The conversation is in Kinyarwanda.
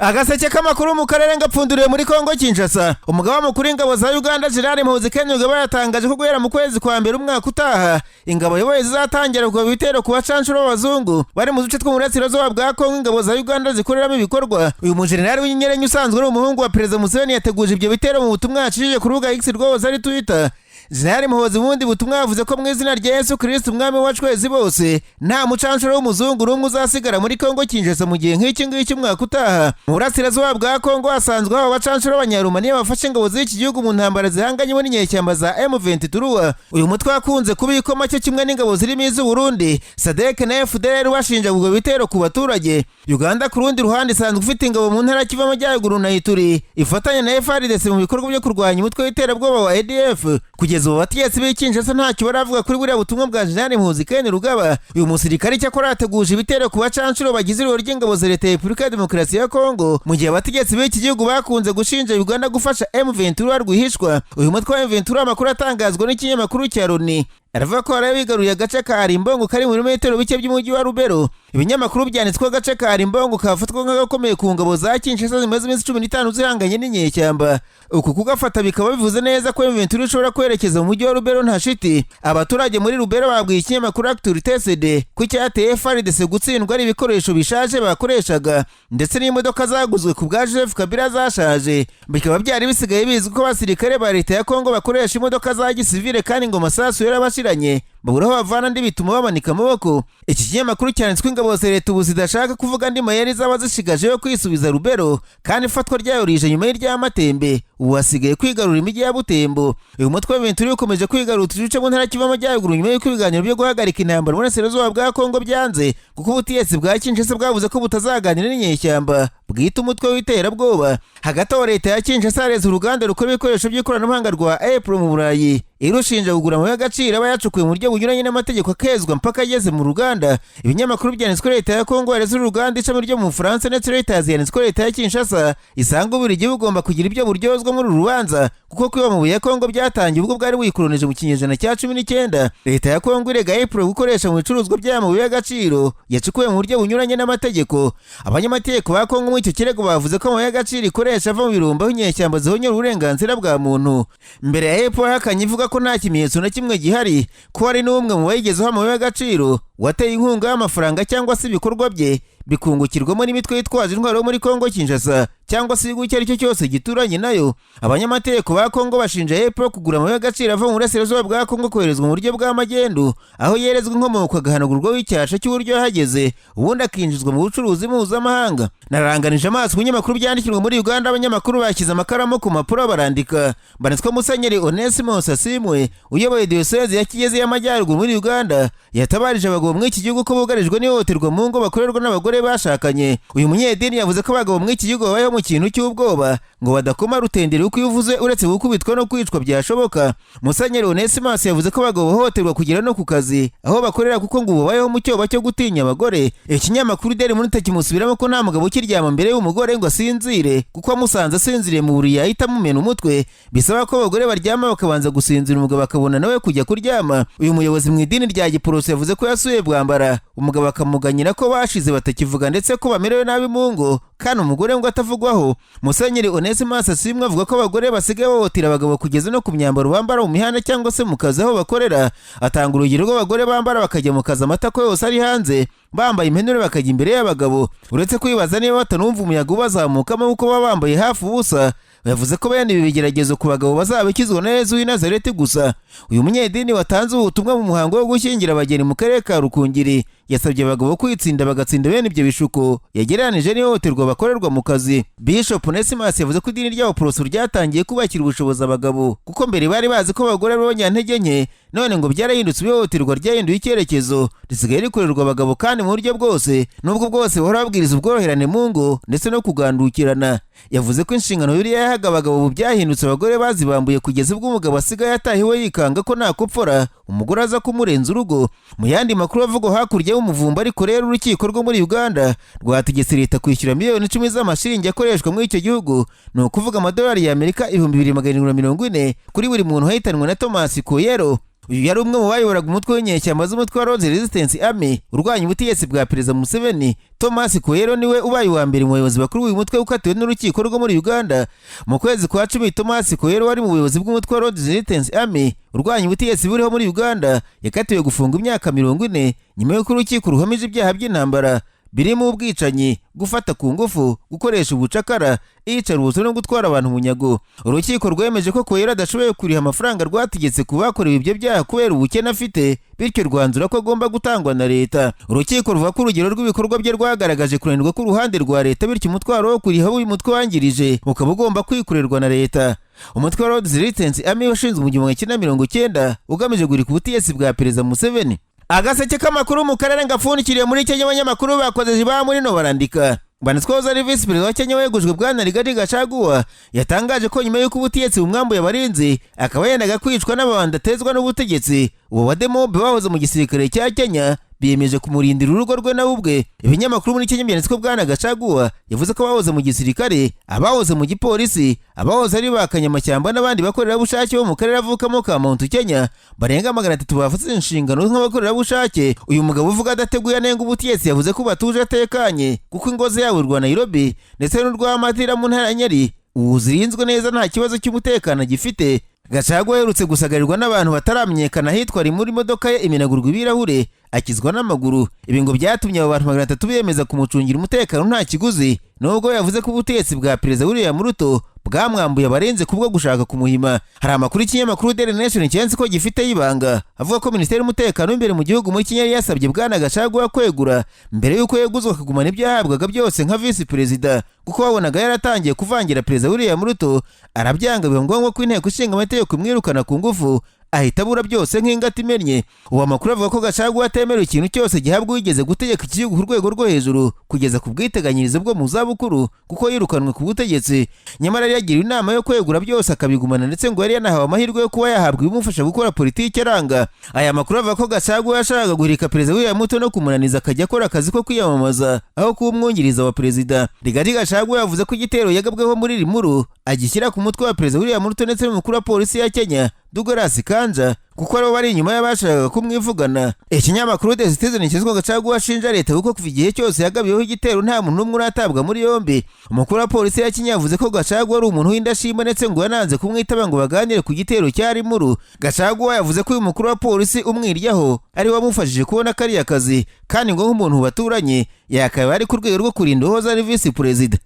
Agaseke k'amakuru mu karere ngapfunduriye muri Kongo Kinshasa. Umugaba mukuru w'ingabo za Uganda General Muhozi Kainerugaba yatangaje ko guhera mu kwezi kwa mbere umwaka utaha ingabo yoboye zizatangira kuva bitero ku bacanshuro b'abazungu bari mu duce tw'umurasirazuba bwa Kongo. Ingabo za Uganda zikoreramo ibikorwa. Uyu mujenerali w'inyenyeri usanzwe ari umuhungu wa Perezida Museveni yateguje ibyo bitero mu butumwa yacishije ku rubuga X rwose ari Twitter. General Muhozi bundi butumwa yavuze ko mu izina rya Yesu Kristo umwami wacu wese bose nta mucanshuro w'umuzungu n'umwe uzasigara muri Kongo Kinshasa mu gihe nk'iki ngiki umwaka utaha. Mu burasirazuba bwa Kongo hasanzwe haba abacanshuro b'Abanyarumaniya bafashe ingabo z'iki gihugu mu ntambara zihanganyemo n'inyeshyamba za M23. Uyu mutwe wakunze kubikoma cyo kimwe n'ingabo zirimo iz'u Burundi, SADC na FDLR bashinja ubwo bitero ku baturage. Uganda ku rundi ruhande isanzwe ufite ingabo mu ntara Kivu Amajyaruguru na Ituri ifatanya na FARDC mu bikorwa byo kurwanya umutwe w'iterabwoba wa ADF. Kugeza ubu abategetsi b'i Kinshasa ntacyo baravuga kuri buriya butumwa bwa General Muhozi Kainerugaba. Uyu musirikare cyakora yateguje ibitero ku bacanshuro bagize iroro ry'ingabo za Leta ya Repubulika ya Demokarasi ya Kongo, mu gihe abategetsi b'iki gihugu bakunze gushinja Uganda gufasha M23 rwihishwa. Uyu mutwe wa M23 amakuru atangazwa n'ikinyamakuru cya Loni aravuga ko barabigaruye agace ka Rimbongo kari mu birometero bike by'umujyi wa Lubero. Ibinyamakuru byanditswe agace ka Rimbongo kafatwa nk'agakomeye ku ngabo za Kinshasa zimaze iminsi 15 zihanganye n'inyeshyamba. Uku kugafata bikaba bivuze neza ko M23 ishobora kwerekeza mu mujyi wa Lubero nta shiti. Abaturage muri Lubero babwiye ikinyamakuru Actualité CD ko cyateye FARDC gutsindwa ari ibikoresho bishaje bakoreshaga ndetse n'imodoka zaguzwe ku bwa Joseph Kabila zashaje. Bikaba byari bisigaye bizwi ko abasirikare ba Leta ya Kongo bakoresha imodoka za gisivile kandi ngo masasu yarabashiranye baburaho bavana ndi bituma bamanika amaboko. Iki kinyamakuru cyanditswe ingabo za Leta ubu zidashaka kuvuga andi mayeri zaba zishigaje yo kwisubiza Lubero kandi ifatwa ryayo rije nyuma y'Amatembe. Ubu hasigaye kwigarura imijyi ya Butembo. Uyu mutwe wa M23 ukomeje kwigarura uduce mu ntara Kivu Amajyaruguru nyuma y'uko ibiganiro byo guhagarika intambara mu burasirazuba bwa Kongo byanze kuko ubutegetsi bwa Kinshasa bwavuze ko butazaganira n'inyeshyamba bwita umutwe w'iterabwoba. Hagati aho Leta ya Kinshasa yareze uruganda rukora ibikoresho by'ikoranabuhanga rwa Apple mu Burayi irushinja kugura amabuye y'agaciro aba yacukuye mu buryo bunyuranye n'amategeko akezwa mpaka ageze mu ruganda. Ibinyamakuru byanditswe Leta ya Kongo yareze uruganda ishami ryo mu Bufaransa ndetse Reuters yanditswe Leta ya Kinshasa isanga buri gihugu ugomba kugira ibyo buryozwa muri uru rubanza kuko kwiba amabuye ya Kongo byatangiye ubwo bwari buyikoroneje mu kinyejana cya 19. Leta ya Kongo irega Apple gukoresha mu bicuruzwa by'amabuye y'agaciro yacukuye mu buryo bunyuranye n'amategeko. Abanyamategeko ba Kongo muri icyo kirego bavuze ko amabuye y'agaciro ikoresha ava mu birumba inyeshyamba zihonyora uburenganzira bwa muntu. Mbere ya Apple hakanye ivuga ko nta kimenyetso na kimwe gihari ko hari n'umwe mu bayigezeho amabuye y'agaciro wateye inkunga y'amafaranga cyangwa se ibikorwa bye bikungukirwamo n'imitwe yitwaje intwaro yo muri Kongo Kinshasa cyangwa se igihugu icyo ari cyo cyose gituranye nayo. Abanyamategeko ba Kongo bashinja Apple kugura amabuye y'agaciro ava mu burasirazuba bwa Kongo koherezwa mu buryo bw'amagendu, aho yerezwa inkomoko agahanagurwaho icyasha cy'uburyo yahageze ubundi akinjizwa mu bucuruzi mpuzamahanga. Naranganije amaso ku binyamakuru byandikirwa muri Uganda. Abanyamakuru bashyize amakaramu ku mpapuro barandika. Banditswe Musenyeri Onesimo Sasimwe uyoboye diyoseze ya Kigezi y'Amajyaruguru muri Uganda yatabarije abagabo muri iki gihugu ko bugarijwe n'ihohoterwa mu ngo bakorerwa n'abagore bashakanye. Uyu munyedini yavuze ko abagabo muri iki gihugu babayeho mu kintu cy'ubwoba ngo badakoma rutendere uko uvuze uretse gukubitwa no kwicwa byashoboka. Musenyeri Onesimo yavuze ko abagabo bahohoterwa kugera no ku kazi aho bakorera kuko ngo babayeho mu cyoba cyo gutinya abagore. Ikinyamakuru Daily Monitor kimusubiramo ko nta mugabo ukiryama mbere y'umugore ngo asinzire kuko amusanze asinziriye mu buriri yahita amumena umutwe. Bisaba ko abagore baryama bakabanza gusinzira umugabo akabona nawe kujya kuryama. Uyu muyobozi mu idini rya Giporoso yavuze ko yasuye bwambara umugabo akamuganyira ko bashize batakivuga ndetse ko bamerewe nabi mu ngo kandi umugore ngo atavugwaho. Musenyeri Onesimo Sasimwe avuga ko abagore basigaye bahohotera abagabo kugeza no ku myambaro bambara mu mihanda cyangwa se mu kazi aho bakorera. Atanga urugero rw'abagore bambara bakajya mu kazi amatako yose ari hanze bambaye impenure bakajya imbere y'abagabo uretse kwibaza niba batanumva umuyaga ubazamukamo kuko baba bambaye hafi ubusa. Yavuze ko bene ibi bigeragezo ku bagabo bazabikizwa na Yesu w'i Nazareti gusa. Uyu munyedini watanze ubutumwa mu muhango wo gushyingira abageni mu karere ka Rukungiri yasabye abagabo kwitsinda bagatsinda bene ibyo bishuko yagereranije n'ihohoterwa bakorerwa mu kazi. Bishop Onesimo yavuze ko idini ry'Abaporoso ryatangiye kubakira ubushobozi abagabo kuko mbere bari bazi ko abagore ari abanyantege nke, none ngo byarahindutse ihohoterwa ryahinduye icyerekezo risigaye rikorerwa abagabo kandi mu buryo bwose nubwo bwose bahora babwiriza ubworoherane mu ngo ndetse no kugandukirana. Yavuze ko inshingano Bibiliya yahaga abagabo ubu byahindutse abagore bazibambuye kugeza ubwo umugabo asigaye atahiwe yikanga ko nakopfora umugore aza kumurenza urugo. Mu yandi makuru avuga hakurya y'umuvumba ariko rero urukiko rwo muri Uganda rwategetse Leta kwishyura miliyoni 10 z'amashiringi akoreshwa muri icyo gihugu, ni ukuvuga amadolari y'Amerika 2740 kuri buri muntu wahitanwe na Thomas Koyero. uyu yari umwe mu bayoboraga umutwe w'inyeshyamba z'umutwe wa Lord's Resistance Army urwanya ubutegetsi bwa Perezida Museveni. Thomas Koyero niwe ubaye uwa mbere mu bayobozi bakuru w'uyu mutwe ukatiwe n'urukiko rwo muri Uganda. Mu kwezi kwa 10 Thomas Koyero wari mu buyobozi bw'umutwe wa Lord's Resistance Army urwanya ubutegetsi buriho muri Uganda yakatiwe gufunga imyaka 40 nyuma y'uko urukiko ruhamije ibyaha by'intambara birimo ubwicanyi, gufata ku ngufu, gukoresha ubucakara, iyicarubozo no gutwara abantu munyago. Urukiko rwemeje ko Koyero adashoboye kuriha amafaranga rwategetse ku bakorewe ibyo byaha kubera ubukene afite, bityo rwanzura ko agomba gutangwa na leta. Urukiko ruvuga ko urugero rw'ibikorwa bye rwagaragaje kunanirwa ku ruhande rwa leta, bityo umutwaro wo kuriha uyu mutwe wangirije ukaba ugomba kwikorerwa na leta. Umutwe wa Lord's Resistance Army washinzwe mu 1990 ugamije guhirika ubutegetsi bwa Perezida Museveni. Agaseke k'amakuru mu karere ngapfundikiriye muri Kenya. Abanyamakuru bakoze jiba muri no barandika Banatwoza ari Vice President wa Kenya wegujwe Bwana Rigathi Gachagua yatangaje ko nyuma y'uko ubutegetsi bumwambuye abarinzi akaba yendaga kwicwa n'abandi atezwa n'ubutegetsi, uwo wademobe bahoze mu gisirikare cya Kenya biyemeje kumurindira urugo rwe na ubwe. Ibinyamakuru muri Kenya byanditse ko Bwana Gachagua yavuze ko abahoze mu gisirikare, abahoze mu gipolisi, abahoze ari bakanyamashyamba n'abandi bakorerabushake bo mu karere avukamo ka Mount Kenya barenga 300 bafatse inshingano nk'abakorerabushake. Uyu mugabo uvuga adateguye anenga ubutegetsi yavuze ko batuje atekanye kuko ingozi yawe rwa Nairobi ndetse n'urwa Matira mu ntara Nyeri uzirinzwe neza nta kibazo cy'umutekano gifite. Gachagua yerutse gusagarirwa n'abantu bataramenyekana hitwa ari muri modoka ye imenagurwa ibirahure akizwa n'amaguru. Ibi ngo byatumye abo bantu 300 biyemeza kumucungira umutekano nta kiguzi, nubwo yavuze ko ubutegetsi bwa Perezida William Ruto bwamwambuye abarenze kubwo gushaka kumuhima. Hari amakuru ikinyamakuru Daily Nation cyenze ko gifite ibanga avuga ko Minisiteri y'Umutekano w'imbere mu gihugu muri Kenya yasabye Bwana Gachagua kwegura mbere y'uko yeguzwa akagumana ibyo yahabwaga byose nka Vice President, kuko babonaga yaratangiye kuvangira Perezida William Ruto. Arabyanga biba ngombwa ko inteko ishinga amategeko imwirukana ku ngufu ahita abura byose nk'ingati imennye. Uwo makuru avuga ko Gachagua atemerewe ikintu cyose gihabwa wigeze gutegeka igihugu ku rwego rwo hejuru kugeza ku bwiteganyirize bwo mu zabukuru kuko yirukanwe ku butegetsi. Nyamara yagiriwe inama yo kwegura byose akabigumana ndetse ngo yari yanahawe amahirwe yo kuba yahabwa ibimufasha gukora politiki aranga. Aya makuru avuga ko Gachagua yashakaga guhirika Perezida William Ruto no kumunaniza akajya akora akazi ko kwiyamamaza aho kuba umwungiriza wa Perezida. Rigathi Gachagua yavuze ko igitero yagabweho muri Limuru agishyira ku mutwe wa Perezida William Ruto ndetse n'umukuru wa polisi ya Kenya Douglas Kanja kuko aribo bari inyuma y'abashakaga kumwivugana. Ikinyamakuru The Citizen kizwa Gachagua ashinja leta kuko kuva igihe cyose yagabiyeho igitero nta muntu n'umwe uratabwa muri yombi. Umukuru wa polisi ya Kenya yavuze ko Gachagua ari umuntu w'indashima ndetse ngo yananze kumwitaba ngo baganire ku gitero cyari Limuru. Gachagua yavuze ko uyu mukuru wa polisi umwiryaho ari wamufashije kubona kariya kazi kandi ngo nk'umuntu baturanye yakaba ari ku rwego rwo kurinda uhoza ari Vice President.